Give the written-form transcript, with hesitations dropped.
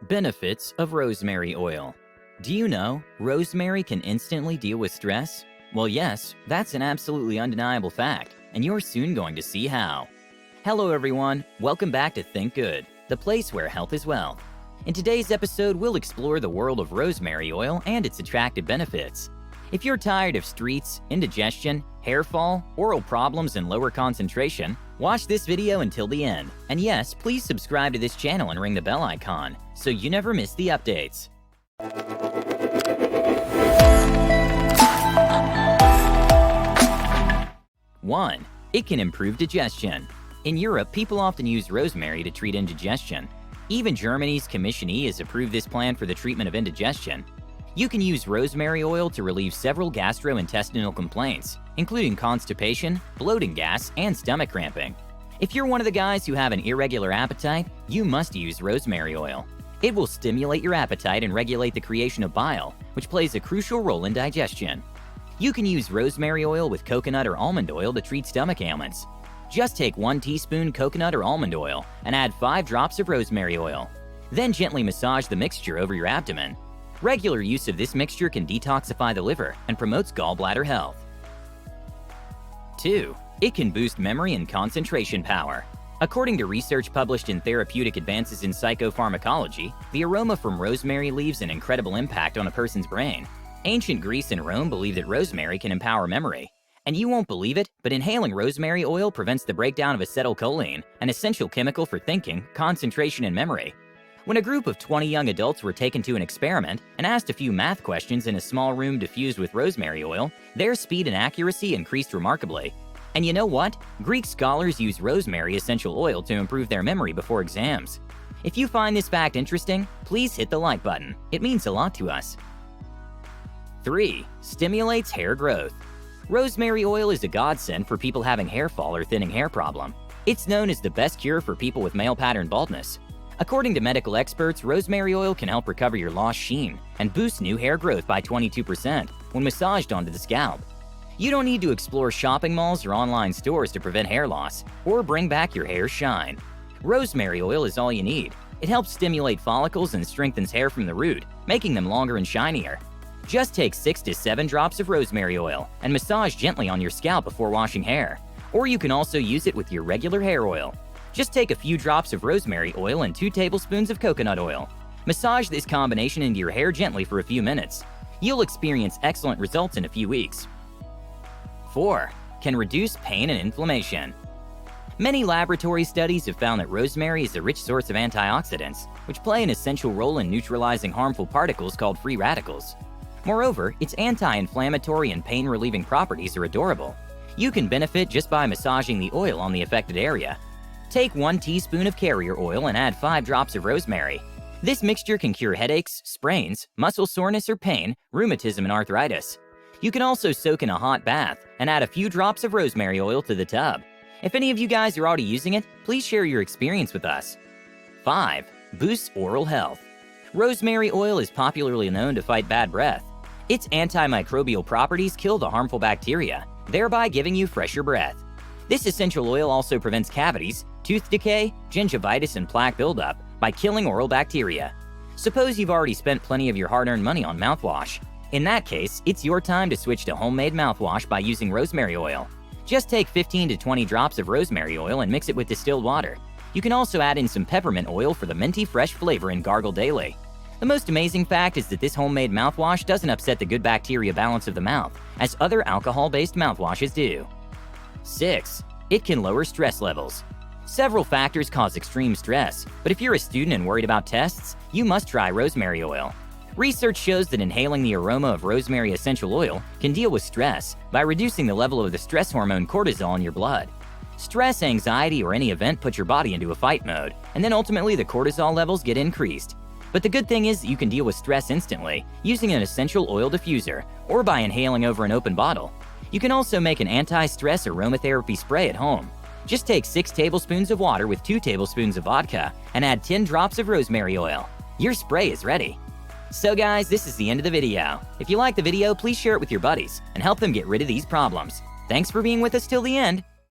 Benefits of rosemary oil. Do you know rosemary can instantly deal with stress? Well, yes, that's an absolutely undeniable fact, and you're soon going to see how. Hello everyone, welcome back to Think Good, the place where health is wealth. In today's episode, we'll explore the world of rosemary oil and its attractive benefits. If you're tired of streaks, indigestion, hair fall, oral problems, and lower concentration, watch this video until the end. And yes, please subscribe to this channel and ring the bell icon so you never miss the updates. 1. It can improve digestion. In Europe, people often use rosemary to treat indigestion. Even Germany's Commission E has approved this plan for the treatment of indigestion. You can use rosemary oil to relieve several gastrointestinal complaints, including constipation, bloating gas, and stomach cramping. If you're one of the guys who have an irregular appetite, you must use rosemary oil. It will stimulate your appetite and regulate the creation of bile, which plays a crucial role in digestion. You can use rosemary oil with coconut or almond oil to treat stomach ailments. Just take 1 teaspoon coconut or almond oil and add 5 drops of rosemary oil. Then gently massage the mixture over your abdomen. Regular use of this mixture can detoxify the liver and promotes gallbladder health. 2. It can boost memory and concentration power. According to research published in Therapeutic Advances in Psychopharmacology, the aroma from rosemary leaves an incredible impact on a person's brain. Ancient Greece and Rome believed that rosemary can empower memory. And you won't believe it, but inhaling rosemary oil prevents the breakdown of acetylcholine, an essential chemical for thinking, concentration, and memory. When a group of 20 young adults were taken to an experiment and asked a few math questions in a small room diffused with rosemary oil, their speed and accuracy increased remarkably. And you know what? Greek scholars use rosemary essential oil to improve their memory before exams. If you find this fact interesting, please hit the like button. It means a lot to us. 3. Stimulates hair growth. Rosemary oil is a godsend for people having hair fall or thinning hair problem. It's known as the best cure for people with male pattern baldness. According to medical experts, rosemary oil can help recover your lost sheen and boost new hair growth by 22% when massaged onto the scalp. You don't need to explore shopping malls or online stores to prevent hair loss or bring back your hair's shine. Rosemary oil is all you need. It helps stimulate follicles and strengthens hair from the root, making them longer and shinier. Just take 6 to 7 drops of rosemary oil and massage gently on your scalp before washing hair. Or you can also use it with your regular hair oil. Just take a few drops of rosemary oil and 2 tablespoons of coconut oil. Massage this combination into your hair gently for a few minutes. You'll experience excellent results in a few weeks. 4. Can reduce pain and inflammation. Many laboratory studies have found that rosemary is a rich source of antioxidants, which play an essential role in neutralizing harmful particles called free radicals. Moreover, its anti-inflammatory and pain-relieving properties are adorable. You can benefit just by massaging the oil on the affected area. Take 1 teaspoon of carrier oil and add 5 drops of rosemary. This mixture can cure headaches, sprains, muscle soreness or pain, rheumatism, and arthritis. You can also soak in a hot bath and add a few drops of rosemary oil to the tub. If any of you guys are already using it, please share your experience with us. 5. Boosts oral health. Rosemary oil is popularly known to fight bad breath. Its antimicrobial properties kill the harmful bacteria, thereby giving you fresher breath. This essential oil also prevents cavities, tooth decay, gingivitis, and plaque buildup by killing oral bacteria. Suppose you've already spent plenty of your hard-earned money on mouthwash. In that case, it's your time to switch to homemade mouthwash by using rosemary oil. Just take 15 to 20 drops of rosemary oil and mix it with distilled water. You can also add in some peppermint oil for the minty fresh flavor and gargle daily. The most amazing fact is that this homemade mouthwash doesn't upset the good bacteria balance of the mouth, as other alcohol-based mouthwashes do. 6. It can lower stress levels. Several factors cause extreme stress, but if you're a student and worried about tests, you must try rosemary oil. Research shows that inhaling the aroma of rosemary essential oil can deal with stress by reducing the level of the stress hormone cortisol in your blood. Stress, anxiety, or any event puts your body into a fight mode, and then ultimately the cortisol levels get increased. But the good thing is that you can deal with stress instantly using an essential oil diffuser or by inhaling over an open bottle. You can also make an anti-stress aromatherapy spray at home. Just take 6 tablespoons of water with 2 tablespoons of vodka and add 10 drops of rosemary oil. Your spray is ready. So guys, this is the end of the video. If you like the video, please share it with your buddies and help them get rid of these problems. Thanks for being with us till the end.